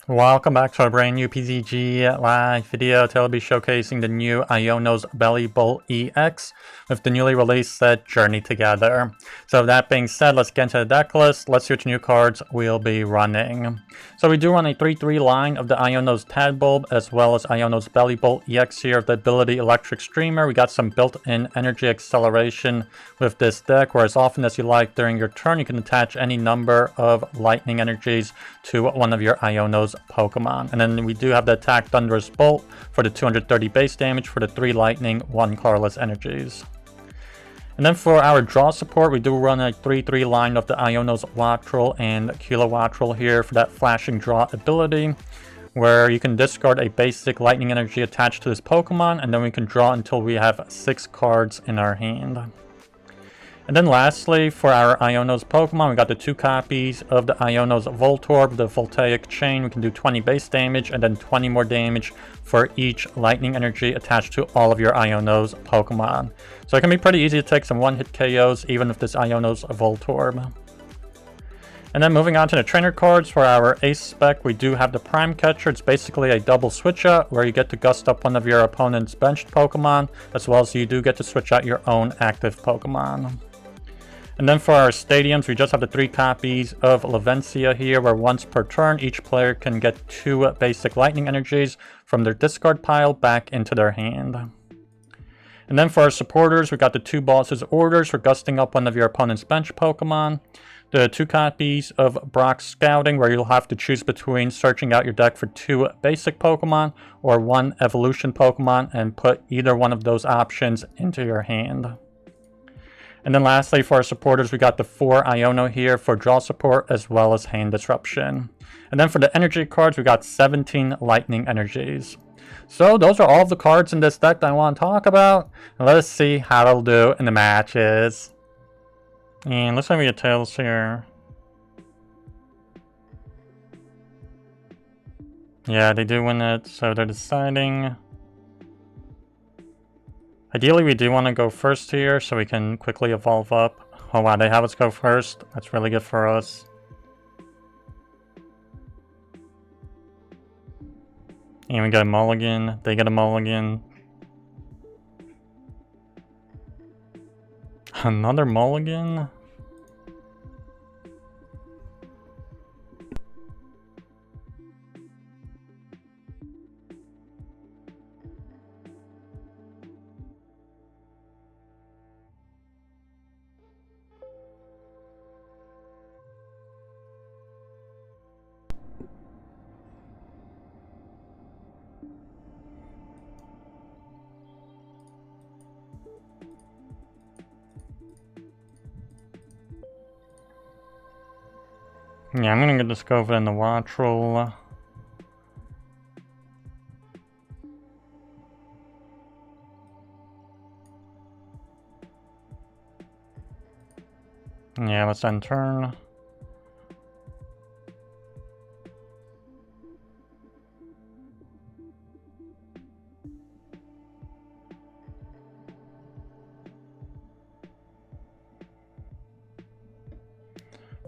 Welcome back to our brand new PTCG live video. Today I'll be showcasing the new Iono's Bellibolt EX with the newly released set Journey Together. So with that being said, let's get into the deck list. Let's see which new cards we'll be running. So we do run a 3-3 line of the Iono's Tadbulb as well as Iono's Bellibolt EX here of the ability Electric Streamer. We got some built-in energy acceleration with this deck, where as often as you like during your turn, you can attach any number of lightning energies to one of your Iono's Pokemon. And then we do have the attack Thunderous Bolt for the 230 base damage for the 3 lightning, 1 colorless energies. And then for our draw support, we do run a 3-3 line of the Iono's Wattrel and Kilowattrel here for that flashing draw ability, where you can discard a basic lightning energy attached to this Pokemon, and then we can draw until we have 6 cards in our hand. And then lastly, for our Iono's Pokemon, we got the 2 copies of the Iono's Voltorb, the Voltaic Chain. We can do 20 base damage and then 20 more damage for each lightning energy attached to all of your Iono's Pokemon. So it can be pretty easy to take some one-hit KOs even with this Iono's Voltorb. And then moving on to the trainer cards, for our ace spec, we do have the Prime Catcher. It's basically a double switch out where you get to gust up one of your opponent's benched Pokemon, as well as you do get to switch out your own active Pokemon. And then for our stadiums, we just have the 3 copies of Levincia here, where once per turn, each player can get 2 basic lightning energies from their discard pile back into their hand. And then for our supporters, we got the 2 bosses orders for gusting up one of your opponent's bench Pokemon. The 2 copies of Brock's Scouting, where you'll have to choose between searching out your deck for 2 basic Pokemon or 1 evolution Pokemon and put either one of those options into your hand. And then lastly, for our supporters, we got the 4 Iono here for draw support as well as hand disruption. And then for the energy cards, we got 17 lightning energies. So those are all of the cards in this deck that I want to talk about. And let us see how it'll do in the matches. And looks like we get tails here. Yeah, they do win it, so they're deciding. Ideally, we do want to go first here so we can quickly evolve up. Oh wow, they have us go first. That's really good for us. And we get a mulligan. They get a mulligan. Another mulligan? Yeah, I'm gonna get the Skwovet and the Wattrel. Yeah, let's end turn.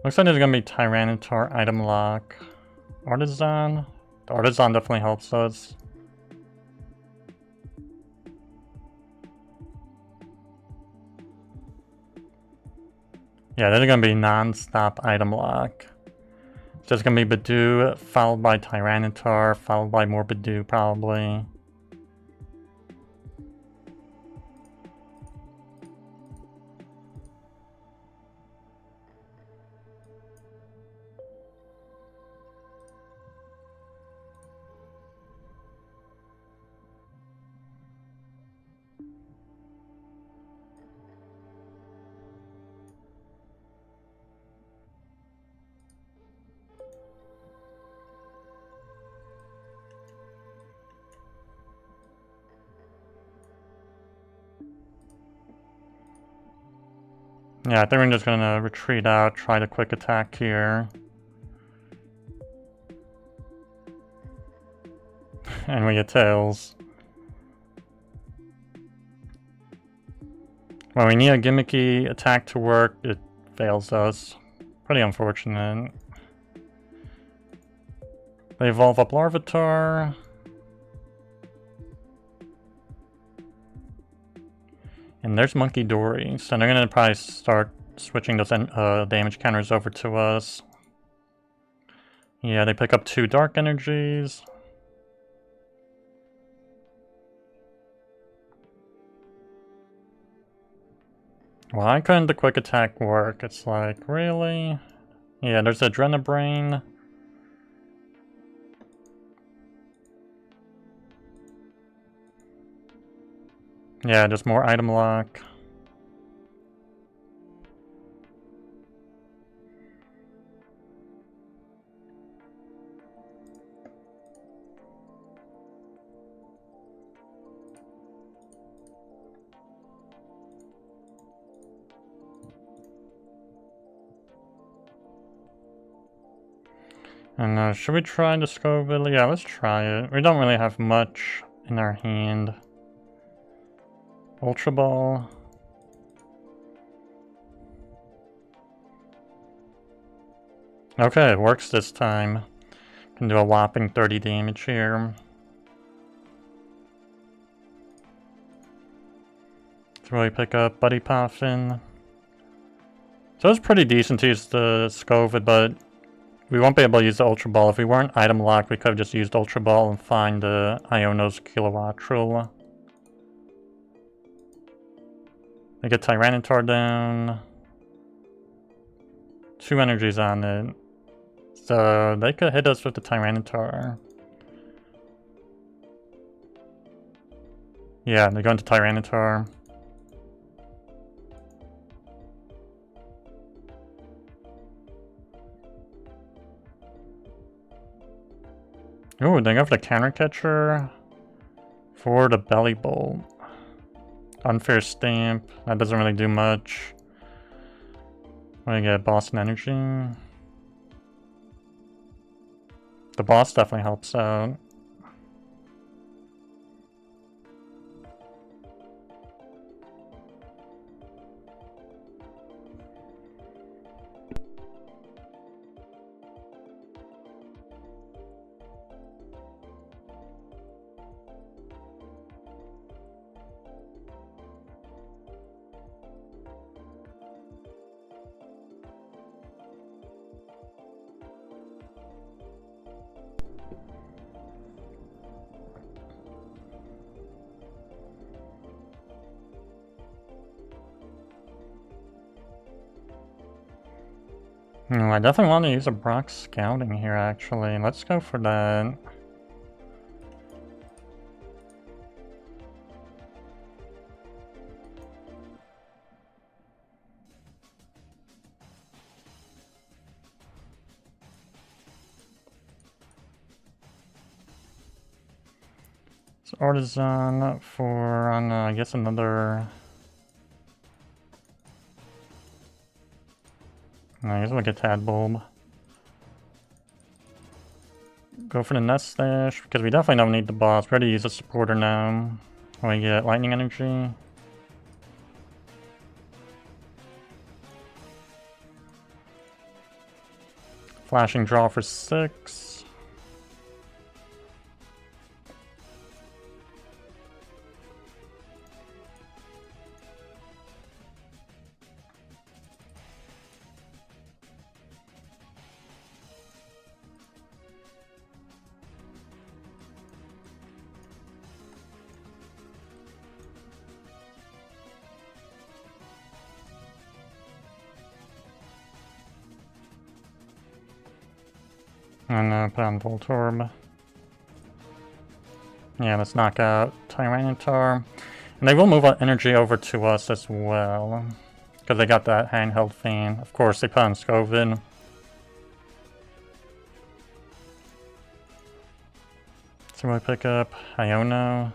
Looks like there's gonna be Tyranitar, Item Lock, Artisan. The Artisan definitely helps us. Yeah, there's gonna be non-stop Item Lock. It's just gonna be Badoo, followed by Tyranitar, followed by more Badoo probably. Yeah, I think we're just gonna retreat out, try the quick attack here. And we get tails. When we need a gimmicky attack to work, it fails us. Pretty unfortunate. They evolve up Larvitar. And there's Monkey Dory. So they're gonna probably start switching those damage counters over to us. Yeah, they pick up 2 Dark Energies. Why couldn't the quick attack work? It's like, really? Yeah, there's Adrenabrain. Yeah, just more item lock. And should we try the Skwovet? Yeah, let's try it. We don't really have much in our hand. Ultra Ball. Okay, it works this time. Can do a whopping 30 damage here. Let's really pick up Buddy Poffin. So it's pretty decent to use the Skwovet, but we won't be able to use the Ultra Ball. If we weren't item locked, we could have just used Ultra Ball and find the Iono's Kilowattrel. They get Tyranitar down. 2 energies on it. So they could hit us with the Tyranitar. Yeah, they're going to Tyranitar. Ooh, they go for the counter catcher for the Bellibolt. Unfair Stamp. That doesn't really do much. We get Boston Energy. The boss definitely helps out. I definitely want to use a Brock Scouting here, actually. Let's go for that. So Artisan for, I guess another... I guess we'll get Tadbulb. Go for the Nest Stash, because we definitely don't need the boss. We already use a supporter now. We get Lightning Energy. Flashing Draw for 6. And put on Voltorb. Yeah, let's knock out Tyranitar. And they will move energy over to us as well. Because they got that handheld fan. Of course, they put on Skwovet. So we pick up Iono.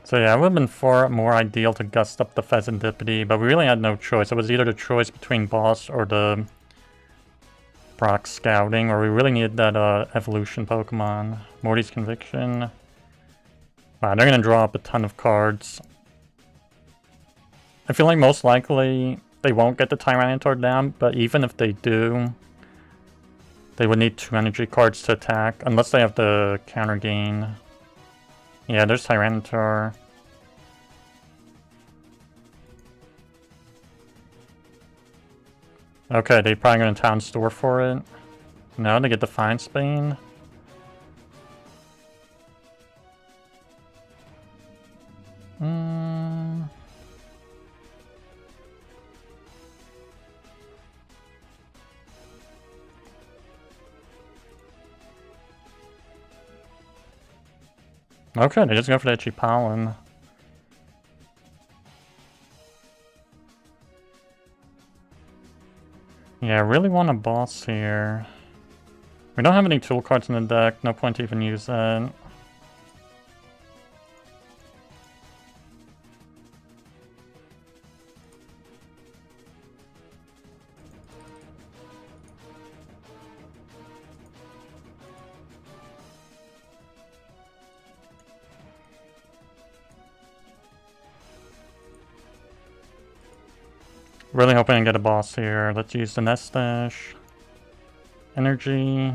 So yeah, it would have been far more ideal to gust up the Pheasantipede, but we really had no choice. It was either the choice between Boss or the Brock Scouting, or we really needed that evolution Pokemon. Morty's Conviction. Wow, they're gonna draw up a ton of cards. I feel like most likely they won't get the Tyranitar down, but even if they do, they would need 2 energy cards to attack, unless they have the counter gain. Yeah, there's Tyranitar. Okay, they probably gonna town store for it. No, they get Defiance Bane. Okay, they just go for the Itchy Pollen. Yeah, I really want a boss here. We don't have any tool cards in the deck, no point to even use that. Really hoping I get a boss here. Let's use the Nest Energy.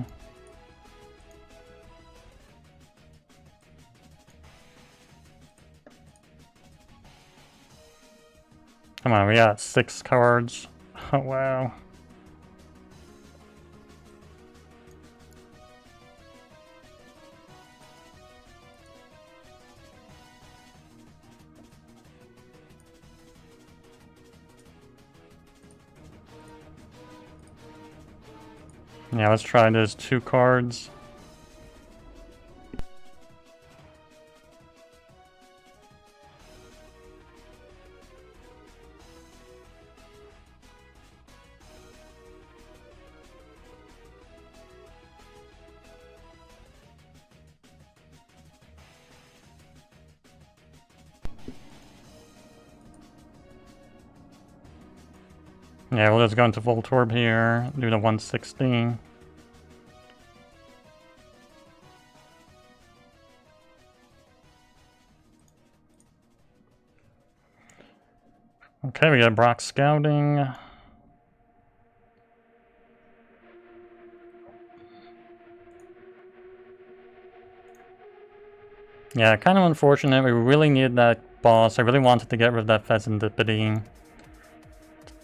Come on, we got 6 cards. Oh, wow. Yeah, let's try those 2 cards. Yeah, we'll just go into Voltorb here, do the 160. Okay, we got Brock Scouting. Yeah, kind of unfortunate. We really needed that boss. I really wanted to get rid of that Pheasantipede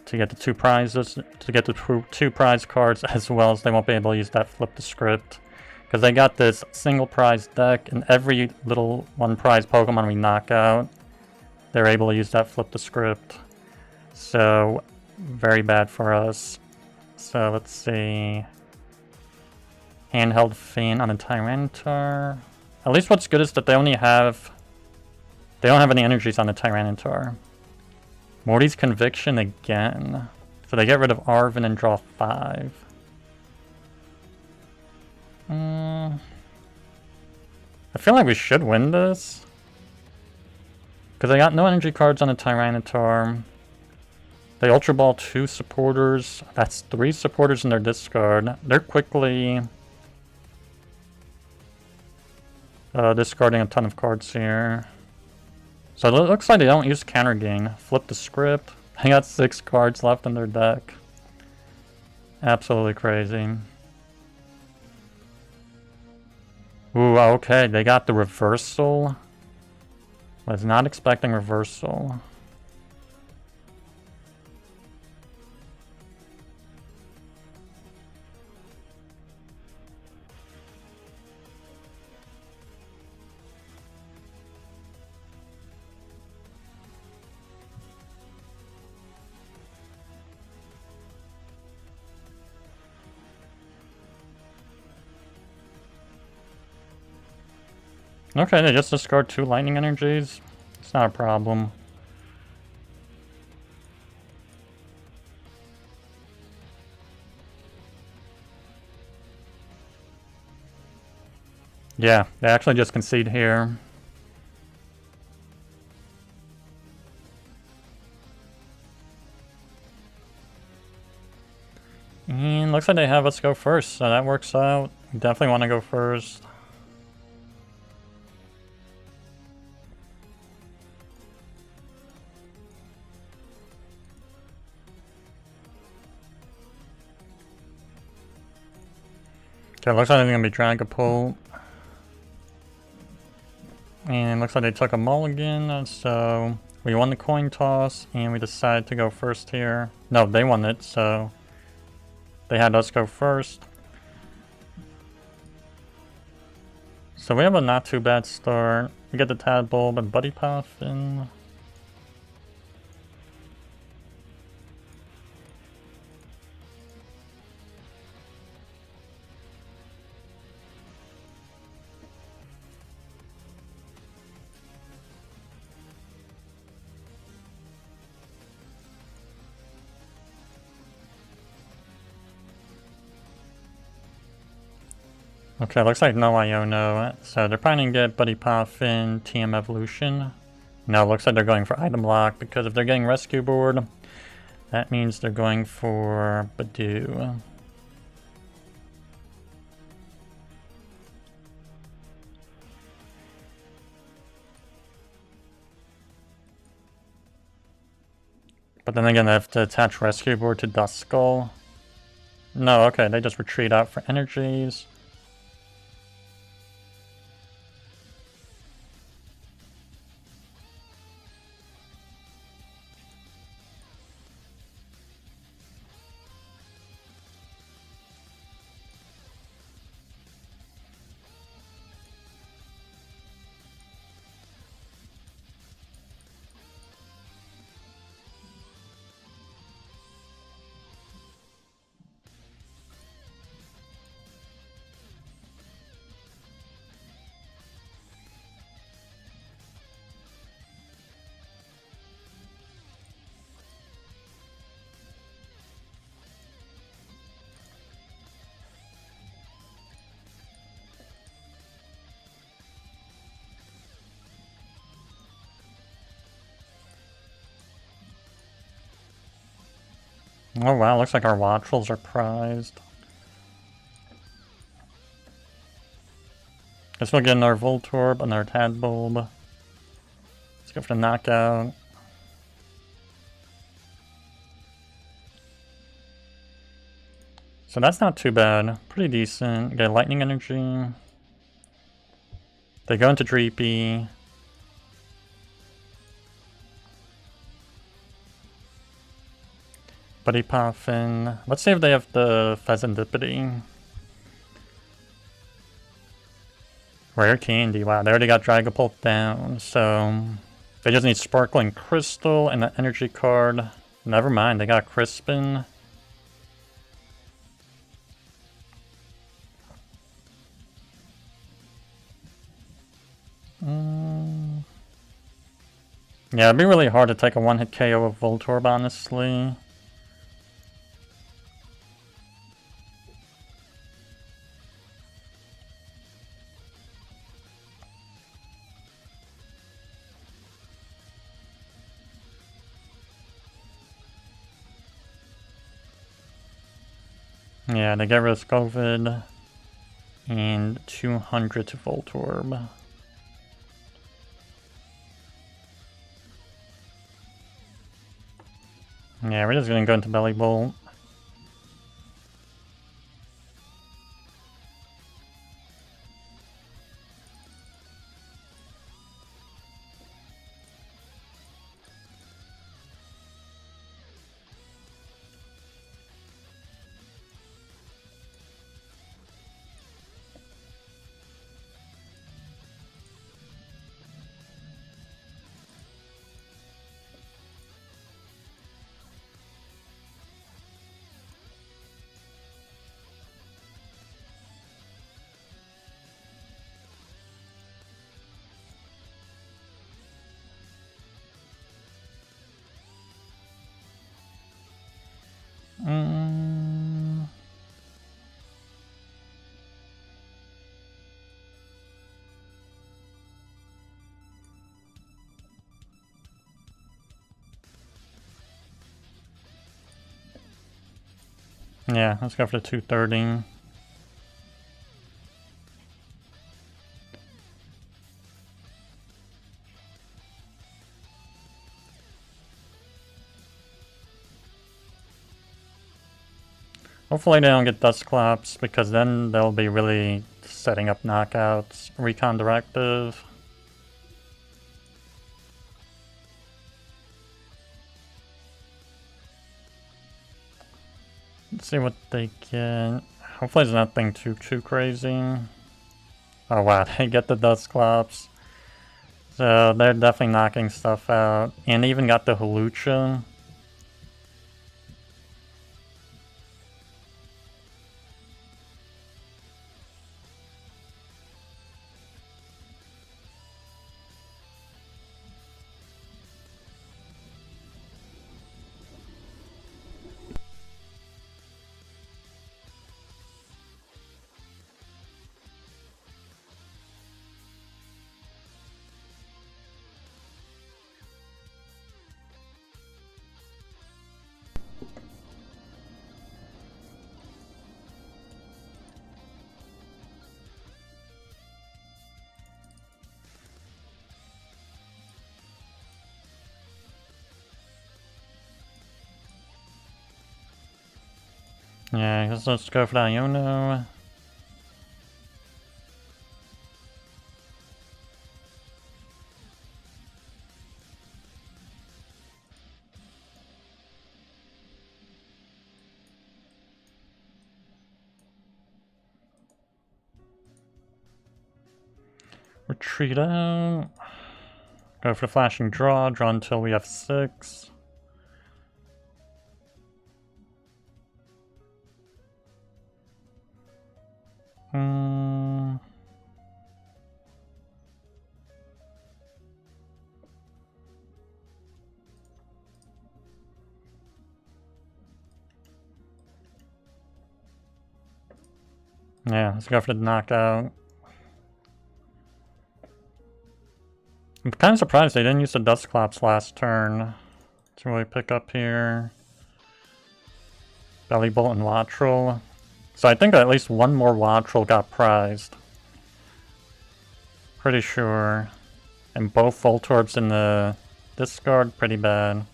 to get the 2 prizes, to get the 2 prize cards, as well as they won't be able to use that Flip the Script. Because they got this single prize deck, and every little 1 prize Pokemon we knock out, they're able to use that Flip the Script. So, very bad for us. So, let's see. Handheld Feint on a Tyranitar. At least what's good is that they don't have any energies on the Tyranitar. Morty's Conviction again. So they get rid of Arven and draw 5. I feel like we should win this. Because I got no energy cards on the Tyranitar. They Ultra Ball 2 supporters. That's 3 supporters in their discard. They're quickly discarding a ton of cards here. So it looks like they don't use counter gain. Flip the script. They got 6 cards left in their deck. Absolutely crazy. Ooh, okay, they got the reversal. Was not expecting reversal. Okay, they just discard 2 lightning energies. It's not a problem. Yeah, they actually just concede here. And looks like they have us go first, so that works out. We definitely want to go first. Okay, looks like it's going to be Dragapult. And looks like they took a mulligan, so we won the coin toss, and we decided to go first here. No, they won it, so they had us go first. So we have a not too bad start. We get the Tadbulb and Buddy Poffin. Okay, looks like no Iono, so they're probably gonna get Buddy Poffin, TM Evolution. No, looks like they're going for item lock, because if they're getting Rescue Board, that means they're going for Badoo. But then again, they have to attach Rescue Board to Duskull. No, okay, they just retreat out for energies. Oh wow, looks like our Wattrels are prized. Guess we'll get another Voltorb, another Tadbulb. Let's go for the knockout. So that's not too bad. Pretty decent. Get Lightning Energy. They go into Dreepy. Buddy Poffin. Let's see if they have the Pheasantipity. Rare Candy. Wow, they already got Dragapult down, so they just need Sparkling Crystal and an energy card. Never mind, they got Crispin. Yeah, it'd be really hard to take a one-hit KO of Voltorb, honestly. Yeah, they get rid of Skwovet and 200 to Voltorb. Yeah, we're just gonna go into Bellibolt. Yeah, let's go for the 230. Hopefully they don't get Dusclops, because then they'll be really setting up knockouts. Recon Directive. Let's see what they get. Hopefully it's nothing too crazy. Oh wow, they get the Dusclops. So they're definitely knocking stuff out. And they even got the Hawlucha. Yeah, let's go for the Iono. Retreat out. Go for the flashing draw until we have 6. Yeah, let's go for the knockout. I'm kind of surprised they didn't use the Dusclops last turn to really pick up here. Bellibolt and Wattrel. So I think at least one more Wattrel got prized. Pretty sure. And both Voltorbs in the discard, pretty bad.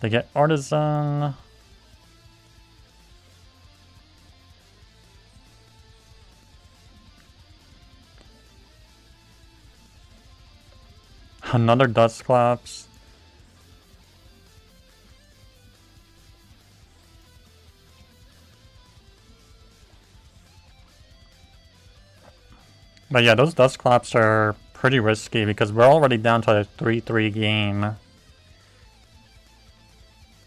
They get Artisan. Another Dusclops. But yeah, those Dusclops are pretty risky because we're already down to a 3-3 game.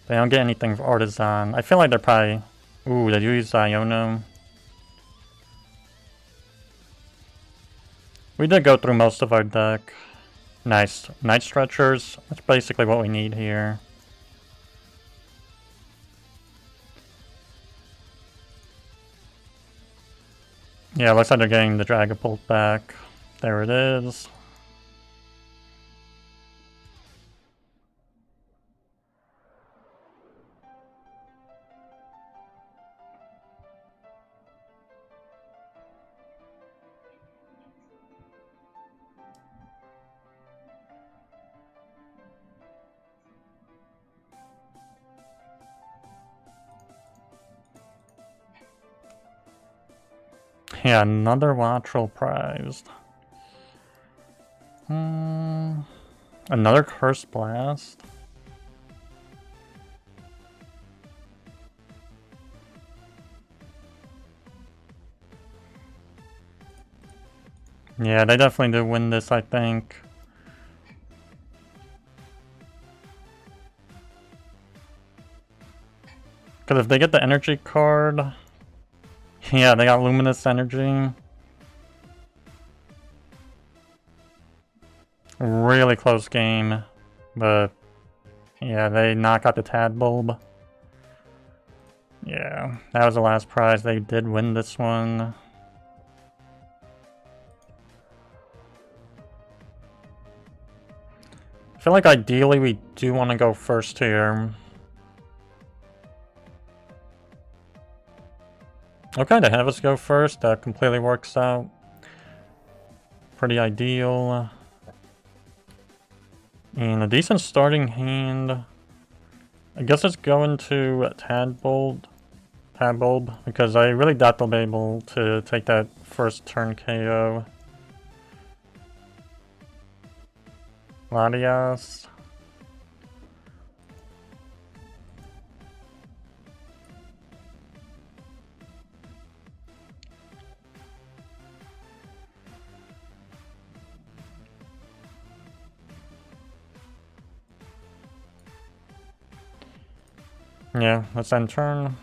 They don't get anything for Artisan. I feel like they're probably... Ooh, they use Iono. We did go through most of our deck. Nice. Night Stretchers. That's basically what we need here. Yeah, looks like they're getting the Dragapult back. There it is. Yeah, another Wattrel prized. Another Curse Blast. Yeah, they definitely do win this, I think. Because if they get the energy card... Yeah, they got Luminous Energy. Really close game. But... yeah, they knock out the Tadbulb. Yeah, that was the last prize. They did win this one. I feel like ideally we do want to go first here. Okay, they have us go first. That completely works out. Pretty ideal. And a decent starting hand. I guess it's going to Tadbulb, because I really doubt they'll be able to take that first turn KO. Latias. Yeah, let's end turn.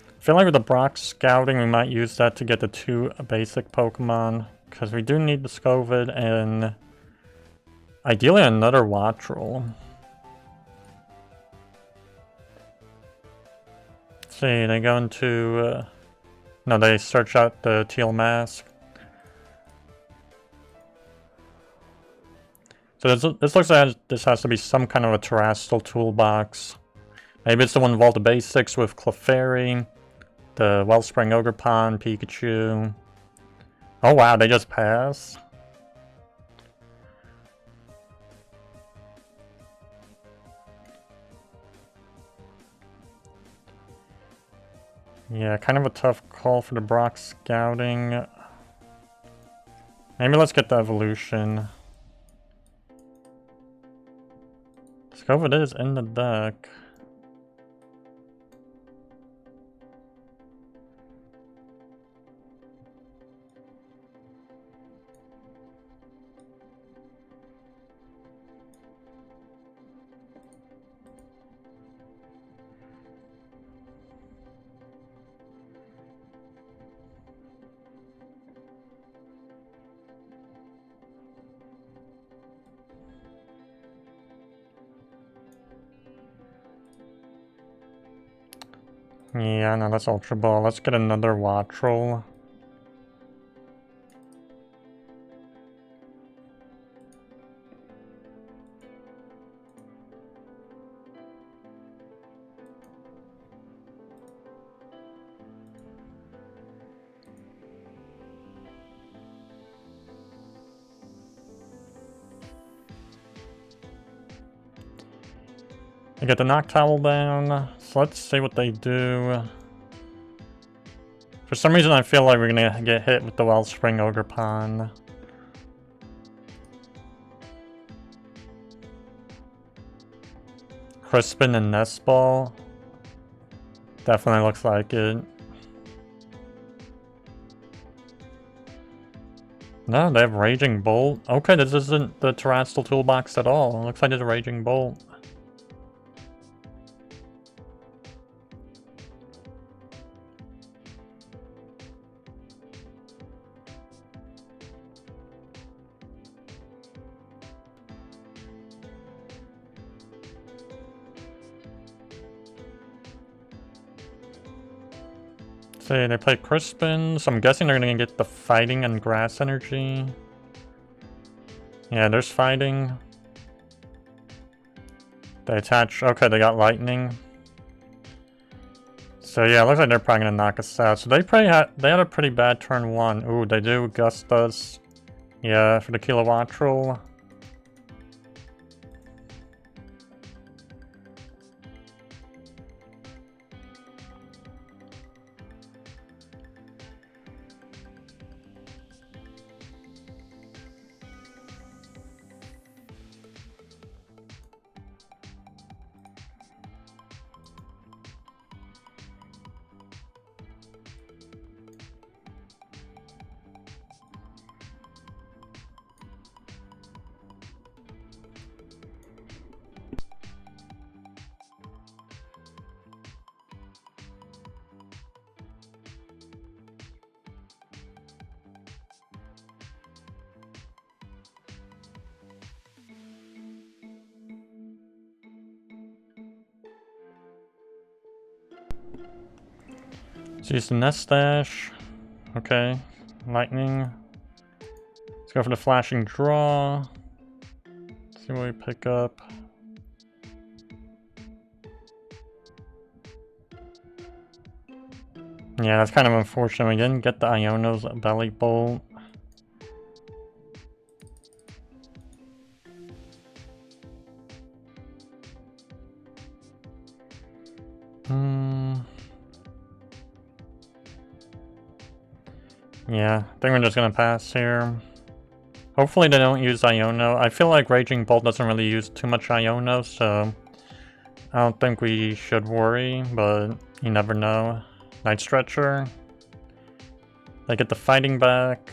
I feel like with the Brock scouting, we might use that to get the 2 basic Pokemon, because we do need the Skwovet and ideally another Wattrel. Let's see, they go into... no, they search out the teal mask. So this looks like this has to be some kind of a terrestrial toolbox. Maybe it's the one with all the basics with Clefairy, the Wellspring Ogerpon, Pikachu. Oh wow, they just pass. Yeah, kind of a tough call for the Brock scouting. Maybe let's get the evolution. Skwovet is in the deck. Yeah, no, that's Ultra Ball. Let's get another Wattrel. I get the Noctowl down, so let's see what they do. For some reason I feel like we're gonna get hit with the Wellspring Ogerpon. Crispin and Nest Ball. Definitely looks like it. No, they have Raging Bolt. Okay, this isn't the Terrestrial Toolbox at all. It looks like it's a Raging Bolt. See, they play Crispin, so I'm guessing they're gonna get the Fighting and Grass Energy. Yeah, there's Fighting. They attach... okay, they got Lightning. So yeah, it looks like they're probably gonna knock us out. So they probably had a pretty bad turn 1. Ooh, they do Gust us. Yeah, for the Kilowattrel. Let's use the Nest Dash. Okay. Lightning. Let's go for the Flashing Draw. See what we pick up. Yeah, that's kind of unfortunate. We didn't get the Iono's Bellibolt. Yeah, I think we're just gonna pass here. Hopefully they don't use Iono. I feel like Raging Bolt doesn't really use too much Iono, so I don't think we should worry, but you never know. Night Stretcher. They get the fighting back.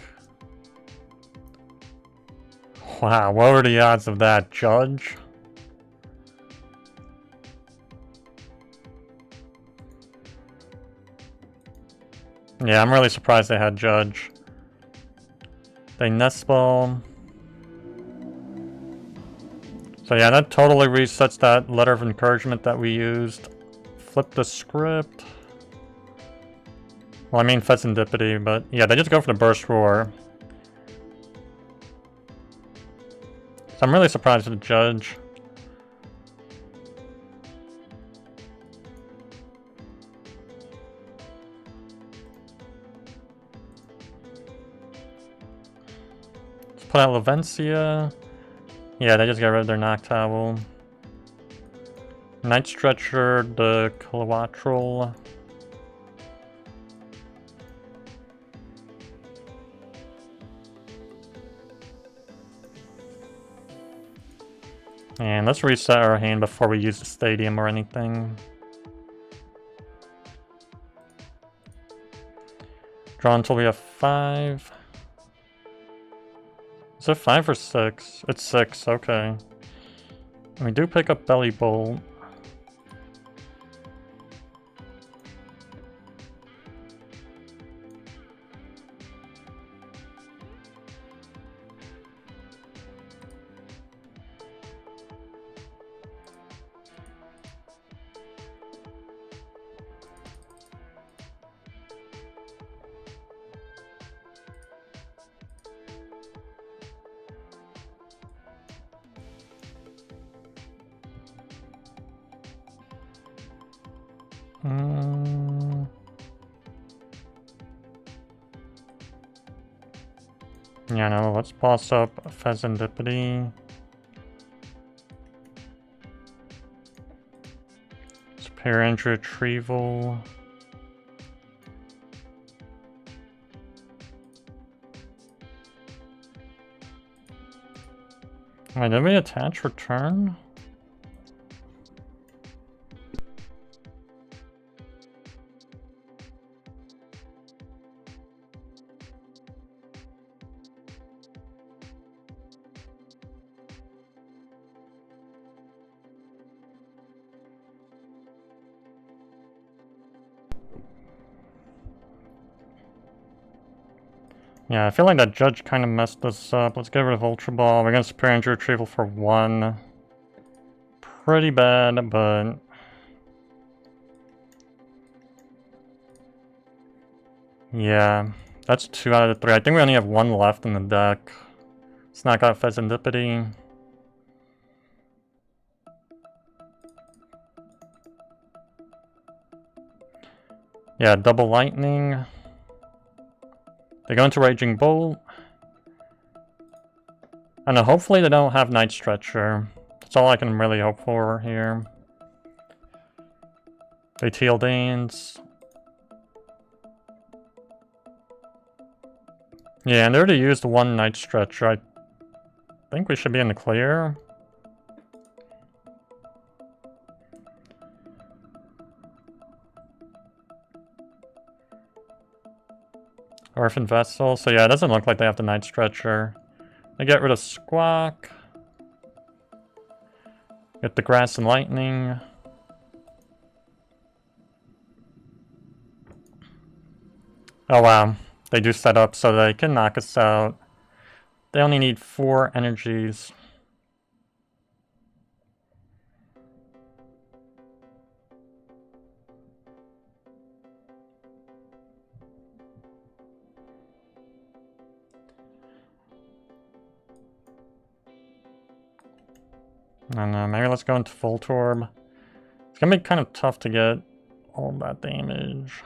Wow, what were the odds of that? Judge? Yeah, I'm really surprised they had Judge. They Nest Ball. So yeah, that totally resets that Letter of Encouragement that we used. Flip the script. Well, I mean Pheasantipity, but yeah, they just go for the Burst Roar. So I'm really surprised at the Judge. Let's put out Levincia. Yeah, they just got rid of their Noctowl. Night Stretcher, the Kilowattrel. And let's reset our hand before we use the stadium or anything. Draw until we have 5. Is it 5 or 6? It's 6, okay. And we do pick up Bellibolt. Yeah, no, let's boss up Pheasantipity. Superior Energy Retrieval. Wait, did we attach return? Yeah, I feel like that Judge kind of messed this up. Let's get rid of Ultra Ball. We're gonna Superior Energy Retrieval for 1. Pretty bad, but... yeah, that's 2 out of 3. I think we only have 1 left in the deck. Let's knock out Pheasantipity. Yeah, double Lightning. They go into Raging Bolt. And hopefully they don't have Night Stretcher. That's all I can really hope for here. They Teal Dance. Yeah, and they already used 1 Night Stretcher. I think we should be in the clear. Orphan Vessel. So yeah, it doesn't look like they have the Night Stretcher. They get rid of Squawk. Get the Grass and Lightning. Oh wow. They do set up so they can knock us out. They only need 4 energies. I don't know, maybe let's go into Voltorb. It's gonna be kind of tough to get all that damage.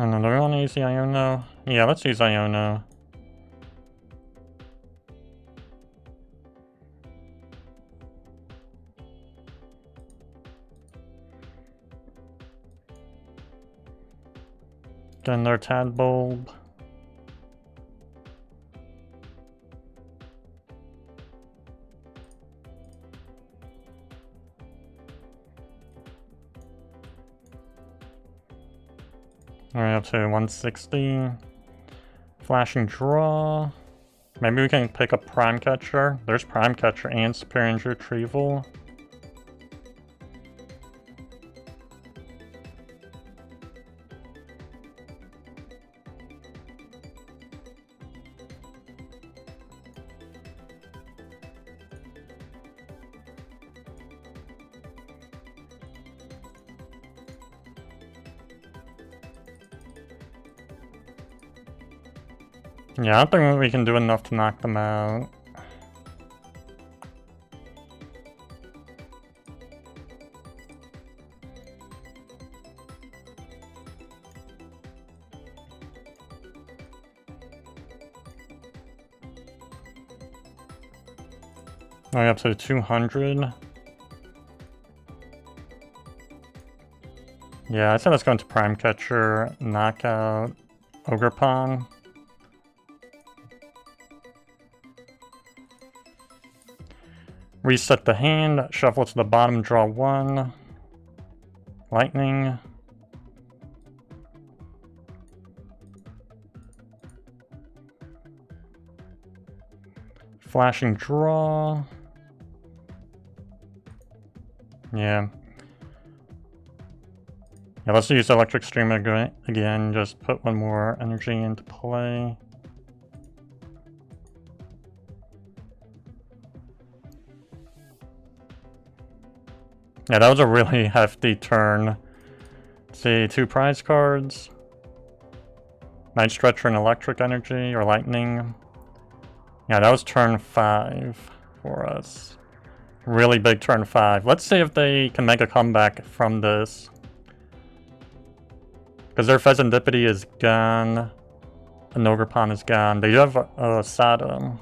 And then do we want to use the Iono? Yeah, let's use Iono. Then their Tadbulb. Alright, up to 160. Flashing Draw. Maybe we can pick up Prime Catcher. There's Prime Catcher and Superior Retrieval. Yeah, I don't think we can do enough to knock them out. Alright, up to 200. Yeah, I said let's go into Prime Catcher, knock out Ogerpon. Reset the hand, shuffle to the bottom, draw 1. Lightning. Flashing Draw. Yeah. Yeah, let's use Electric Stream again, just put one more energy into play. Yeah, that was a really hefty turn. Let's see, 2 prize cards. Night Stretcher and Electric Energy, or Lightning. Yeah, that was turn 5 for us. Really big turn 5. Let's see if they can make a comeback from this. Because their Pheasantipity is gone. And Ogerpon is gone. They do have a Sada.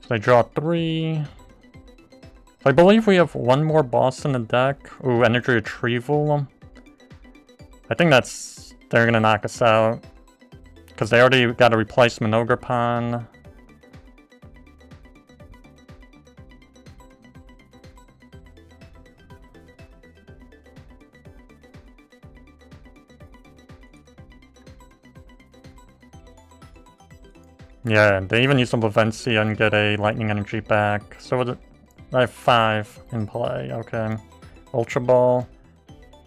So they draw 3. So I believe we have one more boss in the deck. Ooh, Energy Retrieval. I think they're gonna knock us out. Because they already got a replacement Ogerpon. Yeah, they even use the Levincia and get a Lightning Energy back. So I have 5 in play, okay. Ultra Ball.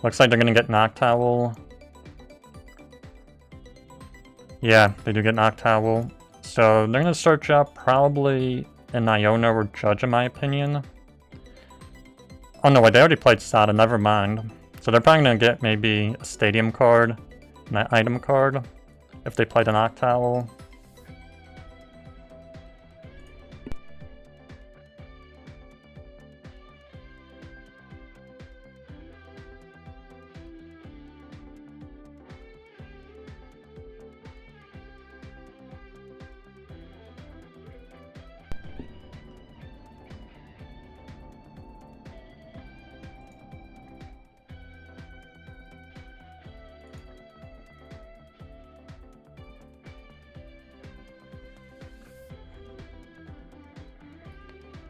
Looks like they're gonna get Noctowl. Yeah, they do get Noctowl. So they're gonna search out probably an Iono or Judge in my opinion. Oh no, wait, they already played Sada, never mind. So they're probably gonna get maybe a Stadium card, an item card, if they played a Noctowl.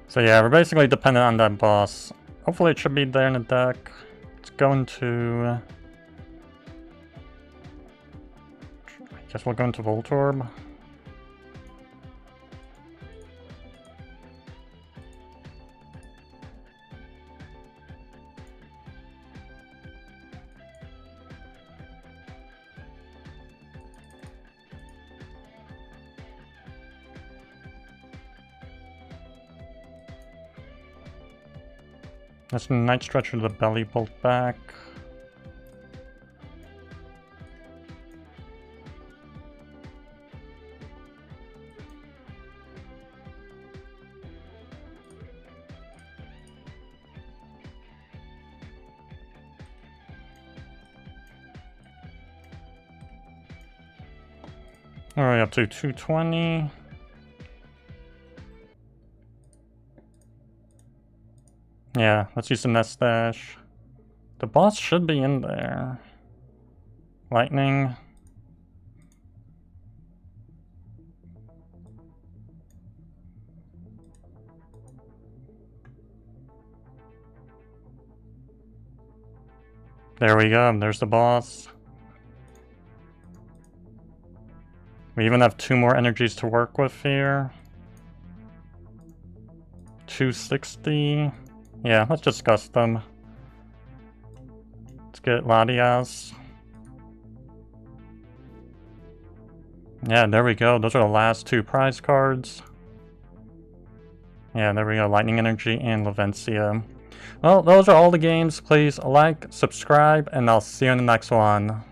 So yeah, we're basically dependent on that boss. Hopefully it should be there in the deck. Let's go into... I guess we'll go into Voltorb. Let's Night Stretcher the Bellibolt back. What are we up to? 220. Yeah, let's use the Nest Dash. The boss should be in there. Lightning. There we go, there's the boss. We even have 2 more energies to work with here. 260. Yeah, let's discuss them. Let's get Latias. Yeah, there we go. Those are the last 2 prize cards. Yeah, there we go. Lightning Energy and Levincia. Well, those are all the games. Please like, subscribe, and I'll see you in the next one.